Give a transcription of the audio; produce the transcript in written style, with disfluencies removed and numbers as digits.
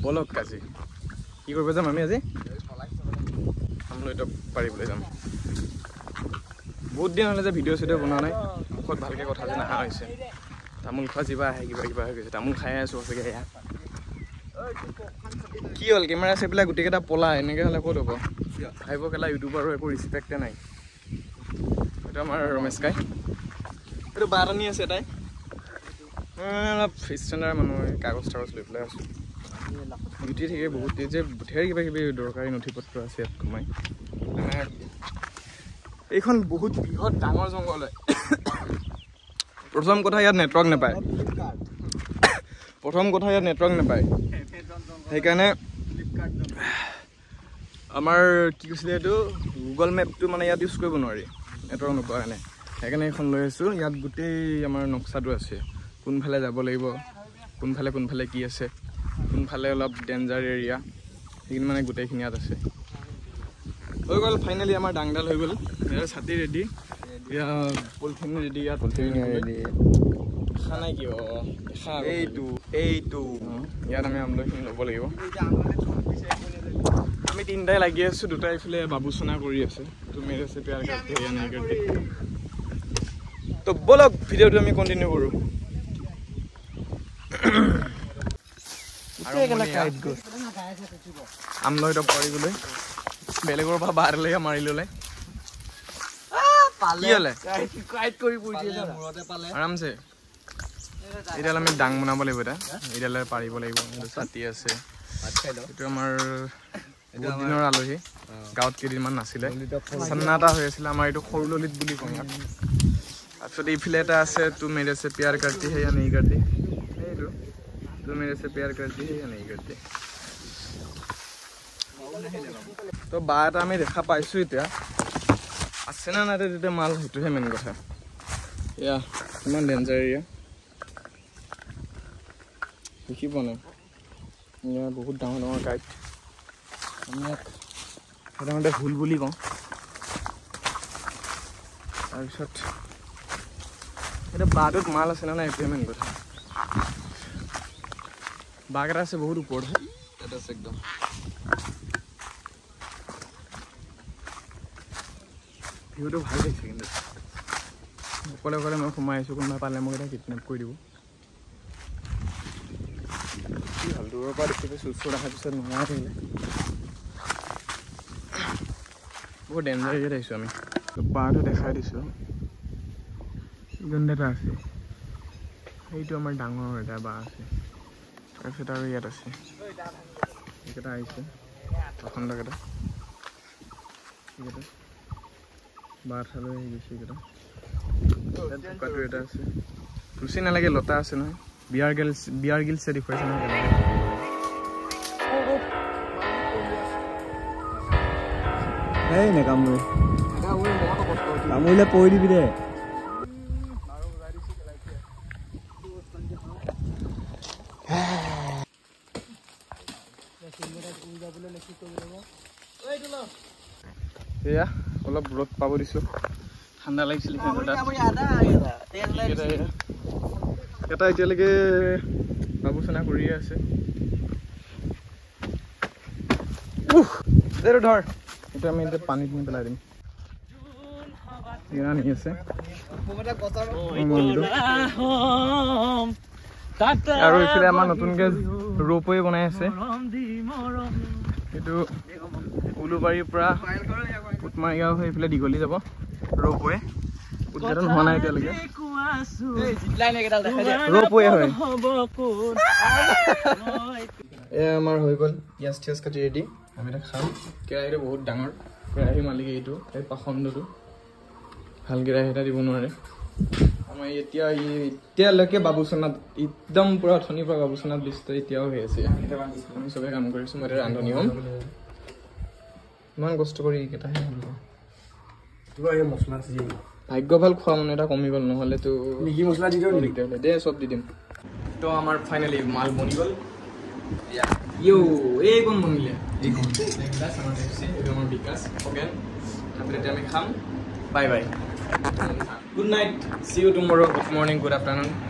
বলক কাজি কি কৰিব যাম আমি আজি আমলৈটো পাৰিবলৈ যাম বহুত দিন হলে যে ভিডিঅ' চিডিঅ' বনোৱা নাই মুখত ভালকে কথা যে নাহা হৈছে তামোল খোৱা যিবা আহে কিবা কিবা হৈ গৈছে তামোল খাই আছো সঁচাকে এয়া কি হ'ল কেমেৰা চাই পেলাই গোটেইকেইটা পলা এনেকৈ হ'লে ক'ত হ'ব আহিব কেলা ইউটিউবাৰো একো ৰিচপেক্টে নাই এইটো আমাৰ ৰমেশ কাই এইটো বাৰানি আছে তাই অলপ ষ্টেণ্ডাৰ্ড মানুহ কাগজ চাগজ লৈ পেলাই আছোঁ গুটি থাকে বহুত যে ঢেৰ কিবা কিবি দৰকাৰী নথি পত্ৰ আছে ইয়াত সোমাই এইখন বহুত বৃহৎ ডাঙৰ জংঘল হয় প্ৰথম কথা ইয়াত নেটৱৰ্ক নাপায় সেইকাৰণে আমাৰ কি কৈছিলে এইটো গুগল মেপটো মানে ইয়াত ইউজ কৰিব নোৱাৰি নেটৱৰ্ক নোপোৱা কাৰণে সেইকাৰণে এইখন লৈ আছোঁ ইয়াত গোটেই আমাৰ নক্সাটো আছে কোনফালে যাব লাগিব কোনফালে কি আছে কোনফালে অলপ ডেঞ্জাৰ এৰিয়া সেইখিনি মানে গোটেইখিনি ইয়াত আছে হৈ গ'ল ফাইনেলি আমাৰ ডাংডাল হৈ গ'ল ইয়াৰ ছাতি ৰেডি এতিয়া পলিথিন ৰেডি ইয়াত পলিথিন ৰেডি খানা কি এইটো ইয়াত আমি আমলৈখিনি ল'ব লাগিব আমি তিনিটাই লাগি আছোঁ দুটাই এইফালে বাবুচনা কৰি আছে তো মেৰে আছে প্যাৰ কৰতে হে নাই কৰতে তো বলক ভিডিঅ'টো আমি কণ্টিনিউ কৰোঁ আমলৈটো পাৰিবলৈ বেলেগৰ পৰা বাহিৰলৈ মাৰি ল'লে আৰামছে এতিয়ালৈ আমি ডাং বনাব লাগিব এতিয়ালৈ পাৰিব লাগিব ছাতি আছে এইটো আমাৰ বহুত দিনৰ আলহী গাঁৱত কেইদিনমান নাছিলে চান্নাটা হৈ আছিলে আমাৰ এইটো সৰু ললিত বুলি কওঁ ইয়াত তাৰপিছত এইফালে এটা আছে তো মেৰে চে প্যাৰ কৰতি হে নেহি কৰতি এইটো তো মেৰে চে প্যাৰ কৰতি হে নেহি কৰতি তো বা এটা আমি দেখা পাইছোঁ এতিয়া আছে না নাই তেতিয়া মাল সেইটোহে মেইন কথা এয়া ইমান ডেঞ্জাৰ এৰিয়া দেখি পোৱা নাই ইয়াৰ বহুত ডাঙৰ ডাঙৰ কাইট আমি ইয়াক সাধাৰণতে ভুল বুলি কওঁ তাৰপিছত এতিয়া বাটোত মাল আছে না নাই এইটোৱে মেইন কথা বাঘ এটা আছে বহুত ওপৰত এটা আছে একদম ভিউটো ভাল দেখিছে কিন্তু অকলে অকলে মই সোমাই আহিছোঁ কোনোবাই পালে মোক এটা কিডনেপ কৰি দিব কি ভাল দূৰৰ পৰা দেখিছে চুচুৰ অহাৰ পিছত নোহোৱা থাকিলে বহুত ডেঞ্জাৰ এৰিয়াত আহিছোঁ আমি বাঁহটো দেখাই দিছোঁ এটা আছে সেইটো আমাৰ ডাঙৰ এটা বাঁহ আছে তাৰপিছত আৰু ইয়াত আছে এইকেইটা আহিছে প্ৰখণ্ডকেইটা এইকেইটা বাঁহ ঠালৈ আহি গৈছে এইকেইটা বোকাটো এটা আছে ৰুচি নালাগে লতা আছে নহয় বিয়াৰ গিলছে দেখুৱাইছে নহয় এই নে কামুৰিলে পৰি দিবি দে এয়া অলপ ৰ'দ পাব দিছোঁ ঠাণ্ডা লাগিছিল এটা এতিয়ালৈকে বাবুচনা কৰিয়ে আছে ধৰ এইটো আমি এতিয়া পানীত নি পেলাই দিম নি আছে আৰু এইফালে আমাৰ নতুনকৈ ৰ'পৱে বনাই আছে এইটো উলুবাৰীৰ পৰা উটমাৰীগাঁও হৈ এইফালে দীঘলী যাব ৰ'পৱে উদ্ঘাটন হোৱা নাই এতিয়ালৈকে ৰ'পৱে হয় এয়া আমাৰ হৈ গ'ল পিঁয়াজ চিয়াজ কাটি ৰেডি আমি এটা খাম কেৰাহীটো বহুত ডাঙৰ কেৰাহী মালিক এইটো এই পাখণ্ডটো ভাল কেৰাহী এটা দিব নোৱাৰে আমাৰ এতিয়ালৈকে বাবুচনাত একদম পুৰা অথনিৰ পৰা বাবুচনাত ব্যস্ত এতিয়াও হৈ আছে আমি চবে কাম কৰিছোঁ মই এতিয়া ৰান্ধনি হ'ম ইমান কষ্ট কৰি এইকেইটাহে ভাগ্য ভাল খোৱা মানে এটা কমি গ'ল নহ'লেতো মছলা দি দিওঁ দে চব দি দিম তো আমাৰ ফাইনেলি মাল বনি গ'ল এই কোন বনিলে এইখন আমাৰ বিকাশ খগেন তাৰপিছত এতিয়া আমি খাম bye bye Good night. See you tomorrow. Good morning, good afternoon.